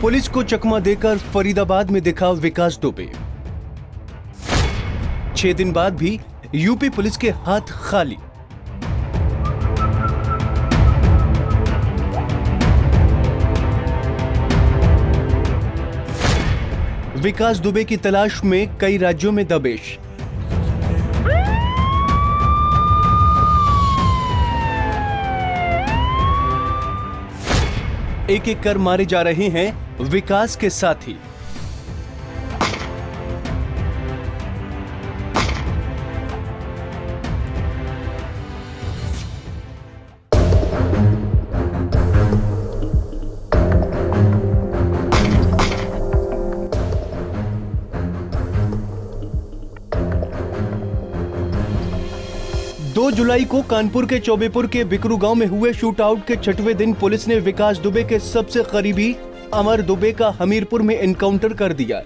Police को चकमा देकर फरीदाबाद में दिखा विकास दुबे। 6 दिन बाद भी यूपी पुलिस के हाथ खाली। विकास दुबे की तलाश में कई राज्यों में दबिश। एक एक कर मारे जा रहे हैं विकास के साथी। दो जुलाई को कानपुर के चौबेपुर के बिकरू गांव में हुए शूट आउट के 6वें दिन पुलिस ने विकास दुबे के सबसे करीबी अमर दुबे का हमीरपुर में एनकाउंटर कर दिया।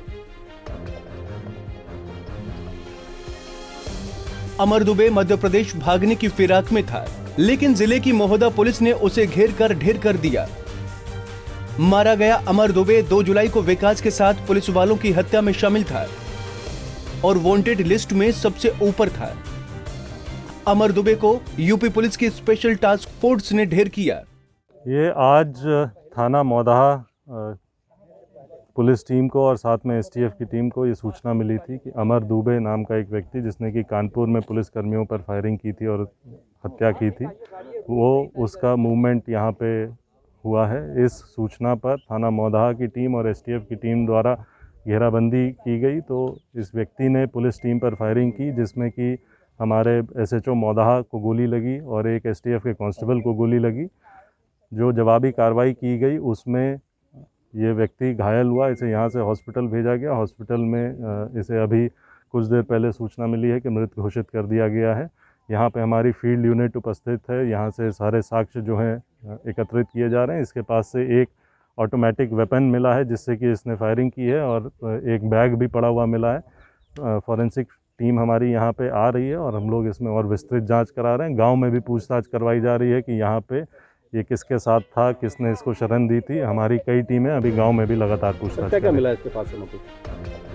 अमर दुबे मध्य प्रदेश भागने की फिराक में था, लेकिन जिले की महोदा पुलिस ने उसे घेर कर ढेर कर दिया। मारा गया अमर दुबे 2 जुलाई को विकास के साथ पुलिस वालों की हत्या में शामिल था और वांटेड लिस्ट में सबसे ऊपर था। अमर दुबे को यूपी पुलिस की स्पेशल टास्क फोर्स ने ढेर किया। ये आज थाना मौदाहा पुलिस टीम को और साथ में एसटीएफ की टीम को ये सूचना मिली थी कि अमर दुबे नाम का एक व्यक्ति जिसने कि कानपुर में पुलिस कर्मियों पर फायरिंग की थी और हत्या की थी, वो उसका मूवमेंट यहाँ पे हुआ है। इस सूचना पर थाना मौदाहा की टीम और एसटीएफ की टीम द्वारा घेराबंदी की गई तो इस व्यक्ति ने पुलिस टीम पर फायरिंग की, जिसमें कि हमारे एसएचओ मौदाहा को गोली लगी और एक एसटीएफ के कांस्टेबल को गोली लगी। जो जवाबी कार्रवाई की गई उसमें ये व्यक्ति घायल हुआ। इसे यहाँ से हॉस्पिटल भेजा गया। हॉस्पिटल में इसे अभी कुछ देर पहले सूचना मिली है कि मृत घोषित कर दिया गया है। यहाँ पे हमारी फील्ड यूनिट उपस्थित है। यहाँ से सारे साक्ष्य जो हैं एकत्रित किए जा रहे हैं। इसके पास से एक ऑटोमेटिक वेपन मिला है जिससे कि इसने फायरिंग की है और एक बैग भी पड़ा हुआ मिला है। फॉरेंसिक टीम हमारी यहाँ पे आ रही है और हम लोग इसमें और विस्तृत जांच करा रहे हैं। गांव में भी पूछताछ करवाई जा रही है कि यहाँ पे ये किसके साथ था, किसने इसको शरण दी थी। हमारी कई टीमें अभी गांव में भी लगातार पूछताछ क्या मिला इसके पास से?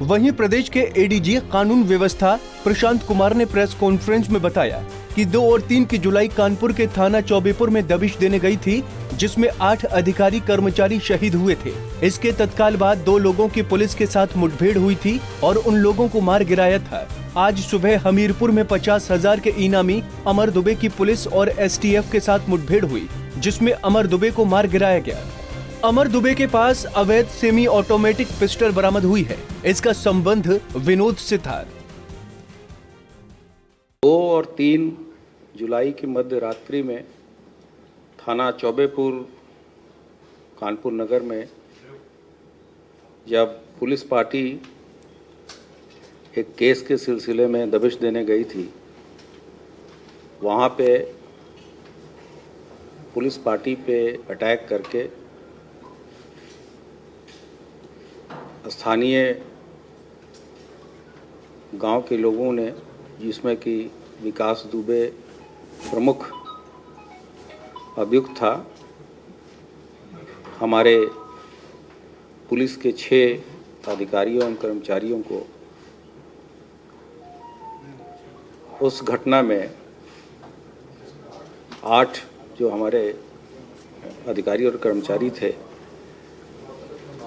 वहीं प्रदेश के एडीजी कानून व्यवस्था प्रशांत कुमार ने प्रेस कॉन्फ्रेंस में बताया कि 2 और 3 की जुलाई कानपुर के थाना चौबेपुर में दबिश देने गई थी, जिसमें 8 अधिकारी कर्मचारी शहीद हुए थे। इसके तत्काल बाद 2 लोगों की पुलिस के साथ मुठभेड़ हुई थी और उन लोगों को मार गिराया था। आज सुबह हमीरपुर में 50,000 के इनामी अमर दुबे की पुलिस और एसटीएफ के साथ मुठभेड़ हुई, जिसमें अमर दुबे को मार गिराया गया। अमर दुबे के पास अवैध सेमी ऑटोमेटिक पिस्टल बरामद हुई है। इसका संबंध विनोद से था। 2 और 3 जुलाई की मध्य रात्रि में थाना चौबेपुर कानपुर नगर में जब पुलिस पार्टी एक केस के सिलसिले में दबिश देने गई थी, वहाँ पे पुलिस पार्टी पे अटैक करके स्थानीय गांव के लोगों ने, जिसमें कि विकास दुबे प्रमुख अभियुक्त था, हमारे पुलिस के 6 अधिकारियों एवं कर्मचारियों को उस घटना में 8 जो हमारे अधिकारी और कर्मचारी थे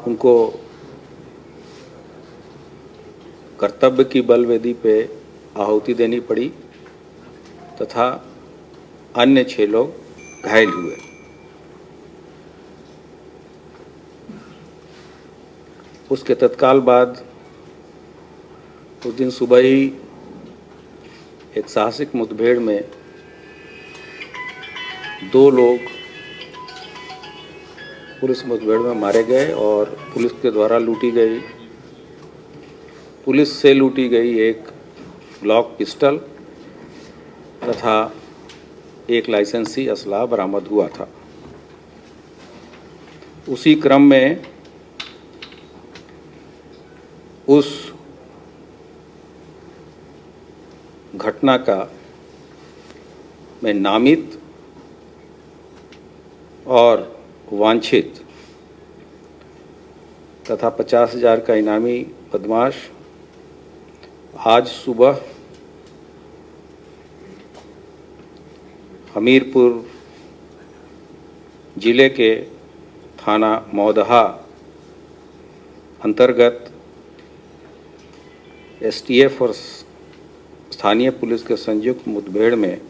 उनको कर्तव्य की बलवेदी पे आहुति देनी पड़ी तथा अन्य 6 लोग घायल हुए। उसके तत्काल बाद उस दिन सुबह ही एक साहसिक मुठभेड़ में 2 लोग पुलिस मुठभेड़ में मारे गए और पुलिस के द्वारा पुलिस से लूटी गई एक ग्लॉक पिस्टल तथा एक लाइसेंसी असला बरामद हुआ था। उसी क्रम में उस घटना का में नामित और वांछित तथा 50,000 का इनामी बदमाश आज सुबह हमीरपुर जिले के थाना मौदहा अंतर्गत एसटीएफ और स्थानीय पुलिस के संयुक्त मुठभेड़ में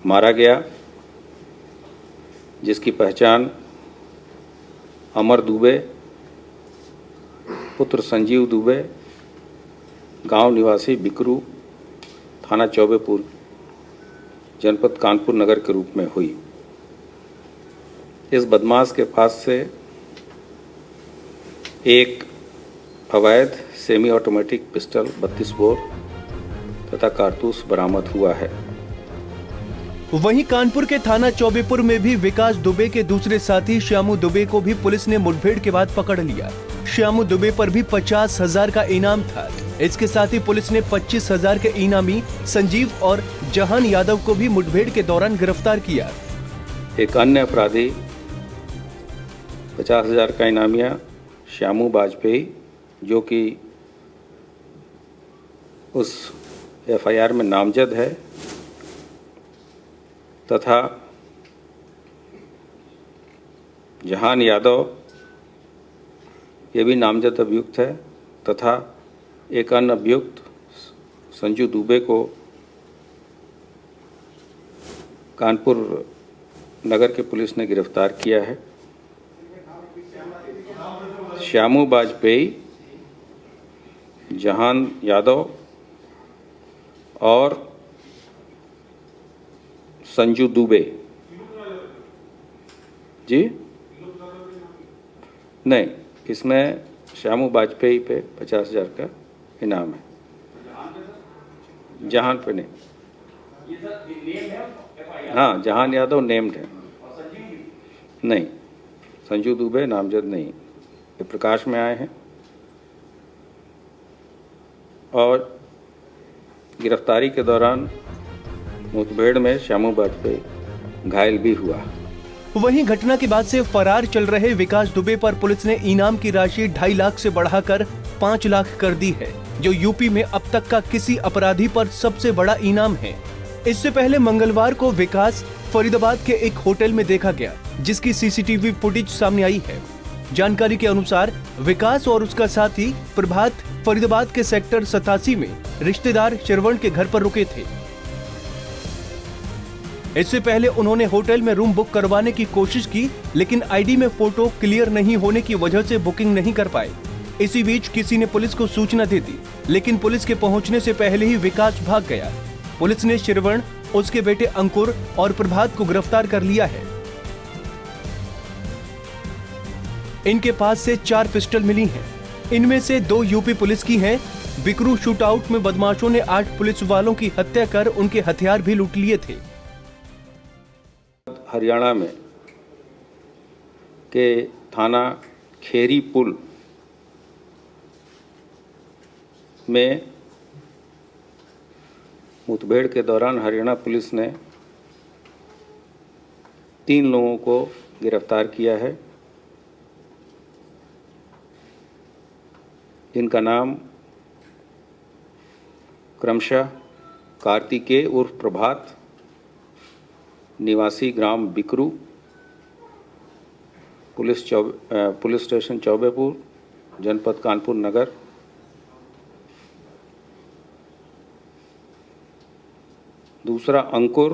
मारा गया, जिसकी पहचान अमर दुबे पुत्र संजीव दुबे गांव निवासी बिकरू थाना चौबेपुर जनपद कानपुर नगर के रूप में हुई। इस बदमाश के पास से एक अवैध सेमी ऑटोमेटिक पिस्टल 32 बोर तथा कारतूस बरामद हुआ है। वहीं कानपुर के थाना चौबेपुर में भी विकास दुबे के दूसरे साथी श्यामू दुबे को भी पुलिस ने मुठभेड़ के बाद पकड़ लिया। श्यामू दुबे पर भी 50,000 का इनाम था। इसके साथ ही पुलिस ने 25,000 के इनामी संजीव और जहान यादव को भी मुठभेड़ के दौरान गिरफ्तार किया। एक अन्य अपराधी 50,000 का इनामिया श्यामू वाजपेयी, जो कि उस एफआईआर में नामजद है, तथा जहान यादव ये भी नामजद अभियुक्त है, तथा एक अन्य अभियुक्त संजू दुबे को कानपुर नगर के पुलिस ने गिरफ्तार किया है। श्यामू वाजपेयी, जहान यादव और संजू दुबे जी नहीं, इसमें श्यामू वाजपेयी पे 50,000 का इनाम है, जहान पे नहीं। हाँ, जहान यादव नेम्ड है, नहीं संजू दुबे नामजद नहीं, ये प्रकाश में आए हैं। और गिरफ्तारी के दौरान मुठभेड़ में श्यामू वाजपेयी घायल भी हुआ। वहीं घटना के बाद से फरार चल रहे विकास दुबे पर पुलिस ने इनाम की राशि 2.5 लाख से बढ़ाकर 5 लाख कर दी है, जो यूपी में अब तक का किसी अपराधी पर सबसे बड़ा इनाम है। इससे पहले मंगलवार को विकास फरीदाबाद के एक होटल में देखा गया, जिसकी सीसीटीवी फुटेज सामने आई है। जानकारी के अनुसार विकास और उसका साथी प्रभात फरीदाबाद के सेक्टर 87 में रिश्तेदार श्रवण के घर पर रुके थे। इससे पहले उन्होंने होटल में रूम बुक करवाने की कोशिश की, लेकिन आईडी में फोटो क्लियर नहीं होने की वजह से बुकिंग नहीं कर पाए। इसी बीच किसी ने पुलिस को सूचना दे दी, लेकिन पुलिस के पहुंचने से पहले ही विकास भाग गया। पुलिस ने श्रवण, उसके बेटे अंकुर और प्रभात को गिरफ्तार कर लिया है। इनके पास से 4 पिस्टल मिली हैं। इनमें से 2 यूपी पुलिस की हैं। बिकरू शूटआउट में बदमाशों ने 8 पुलिस वालों की हत्या कर उनके हथियार भी लूट लिए थे। हरियाणा में के थाना खेरी पुल में मुठभेड़ के दौरान हरियाणा पुलिस ने 3 लोगों को गिरफ्तार किया है, जिनका नाम क्रमशः कार्तिकेय उर्फ प्रभात निवासी ग्राम बिकरू, पुलिस स्टेशन चौबेपुर, जनपद कानपुर नगर, दूसरा अंकुर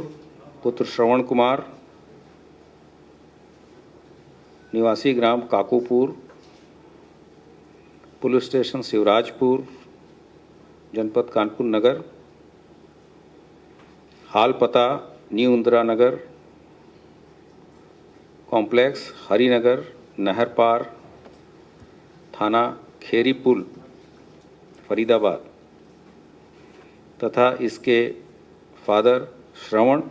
पुत्र श्रवण कुमार निवासी ग्राम काकूपुर, पुलिस स्टेशन शिवराजपुर, जनपद कानपुर नगर, हाल पता न्यू इंदिरा नगर कॉम्प्लेक्स, हरिनगर, नहर पार, थाना खेरी पुल, फरीदाबाद, तथा इसके फादर श्रवण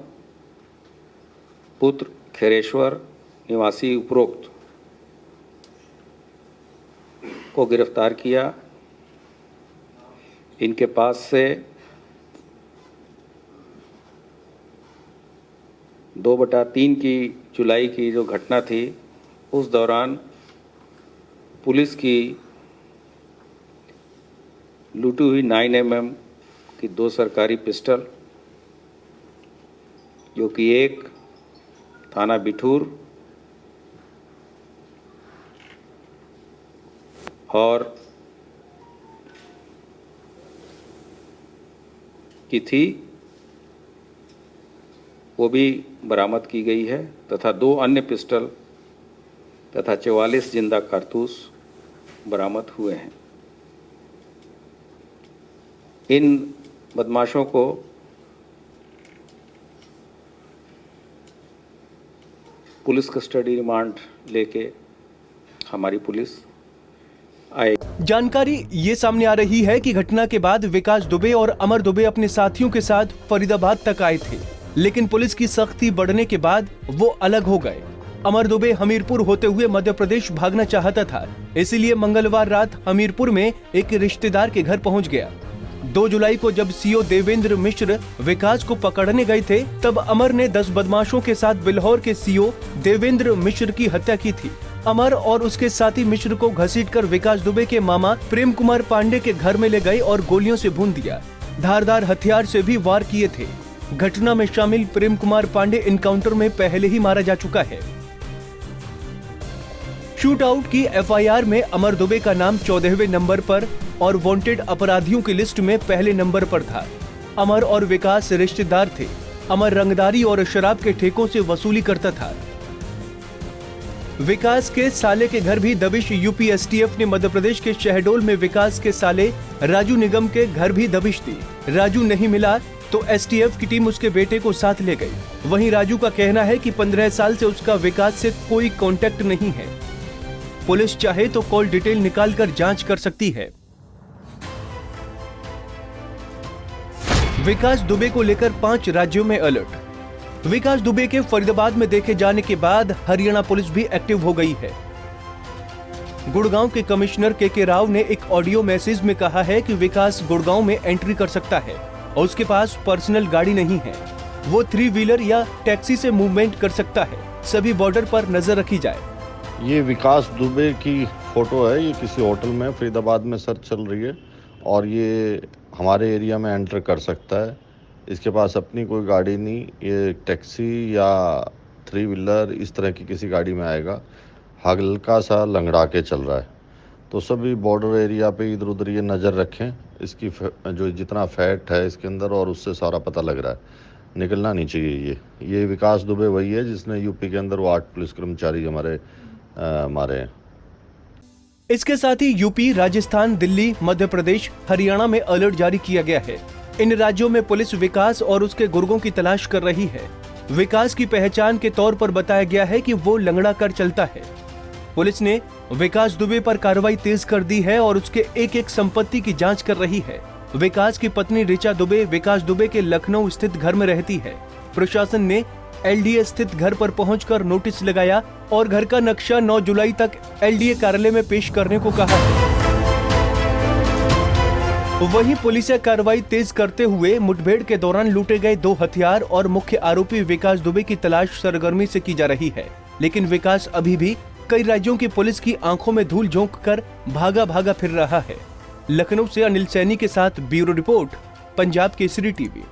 पुत्र खैरेश्वर निवासी उपरोक्त को गिरफ्तार किया। इनके पास से 2/3 की जुलाई की जो घटना थी, उस दौरान पुलिस की लूटी हुई 9mm की 2 सरकारी पिस्टल, जो कि एक थाना बिठूर और की थी, वो भी बरामद की गई है तथा 2 अन्य पिस्टल तथा 44 जिंदा कारतूस बरामद हुए हैं। इन बदमाशों को पुलिस कस्टडी रिमांड लेके हमारी पुलिस आए। जानकारी ये सामने आ रही है कि घटना के बाद विकास दुबे और अमर दुबे अपने साथियों के साथ फरीदाबाद तक आए थे, लेकिन पुलिस की सख्ती बढ़ने के बाद वो अलग हो गए। अमर दुबे हमीरपुर होते हुए मध्य प्रदेश भागना चाहता था, इसीलिए मंगलवार रात हमीरपुर में एक रिश्तेदार के घर पहुंच गया। 2 जुलाई को जब सीओ देवेंद्र मिश्र विकास को पकड़ने गए थे, तब अमर ने 10 बदमाशों के साथ बिल्हौर के सीओ देवेंद्र मिश्र की हत्या की थी। अमर और उसके साथी मिश्र को घसीटकर विकास दुबे के मामा प्रेम कुमार पांडे के घर में ले गए और गोलियों से भून दिया। धारदार हथियार से भी वार किए थे। घटना में शामिल प्रेम कुमार पांडे इनकाउंटर में पहले ही मारा जा चुका है। शूट आउट की एफआईआर में अमर दुबे का नाम 14वें नंबर पर और वांटेड अपराधियों की लिस्ट में पहले नंबर पर था। अमर और विकास रिश्तेदार थे। अमर रंगदारी और शराब के ठेकों से वसूली करता था। विकास के साले के घर भी दबिश। यूपी एसटीएफ ने मध्य प्रदेश के शहडोल में विकास के साले राजू निगम के घर भी दबिश दी। राजू नहीं मिला तो एसटीएफ की टीम उसके बेटे को साथ ले गई। वहीं राजू का कहना है कि 15 साल से उसका विकास से कोई कांटेक्ट नहीं है। पुलिस चाहे तो कॉल डिटेल निकालकर जांच कर सकती है। विकास दुबे को लेकर 5 राज्यों में अलर्ट। विकास दुबे के फरीदाबाद में देखे जाने के बाद हरियाणा पुलिस भी एक्टिव हो गई है। गुड़गांव के कमिश्नर के राव ने एक ऑडियो मैसेज में कहा है कि विकास गुड़गांव में एंट्री कर सकता है और उसके पास पर्सनल गाड़ी नहीं है। वो 3 व्हीलर या टैक्सी से मूवमेंट कर सकता है। सभी बॉर्डर पर नजर रखी जाए। ये विकास दुबे की फोटो है। ये किसी होटल में फरीदाबाद में सर्च चल रही है और ये हमारे एरिया में एंटर कर सकता है। इसके पास अपनी कोई गाड़ी नहीं, ये टैक्सी या 3 व्हीलर इस तरह की किसी गाड़ी में आएगा। हल्का सा लंगड़ा के चल रहा है, तो सभी बॉर्डर एरिया पे इधर उधर ये नज़र रखें। इसकी जो जितना फैट है इसके अंदर और उससे सारा पता लग रहा है, निकलना नहीं चाहिए। ये विकास दुबे वही है जिसने यूपी के अंदर वो 8 पुलिस कर्मचारी हमारे मारे हैं। इसके साथ ही यूपी, राजस्थान, दिल्ली, मध्य प्रदेश, हरियाणा में अलर्ट जारी किया गया है। इन राज्यों में पुलिस विकास और उसके गुर्गों की तलाश कर रही है। विकास की पहचान के तौर पर बताया गया है कि वो लंगड़ा कर चलता है। पुलिस ने विकास दुबे पर कार्रवाई तेज कर दी है और उसके एक संपत्ति की जांच कर रही है। विकास की पत्नी ऋचा दुबे विकास दुबे के लखनऊ स्थित घर में रहती है। प्रशासन ने एलडीए स्थित घर पर पहुंचकर नोटिस लगाया और घर का नक्शा 9 जुलाई तक एलडीए कार्यालय में पेश करने को कहा है। वहीं पुलिस कार्रवाई तेज करते हुए मुठभेड़ के दौरान लूटे गए 2 हथियार और मुख्य आरोपी विकास दुबे की तलाश सरगर्मी से की जा रही है। लेकिन विकास अभी भी कई राज्यों की पुलिस की आंखों में धूल झोंककर भागा फिर रहा है। लखनऊ से अनिल सैनी के साथ bureau report, Punjab Kesari TV.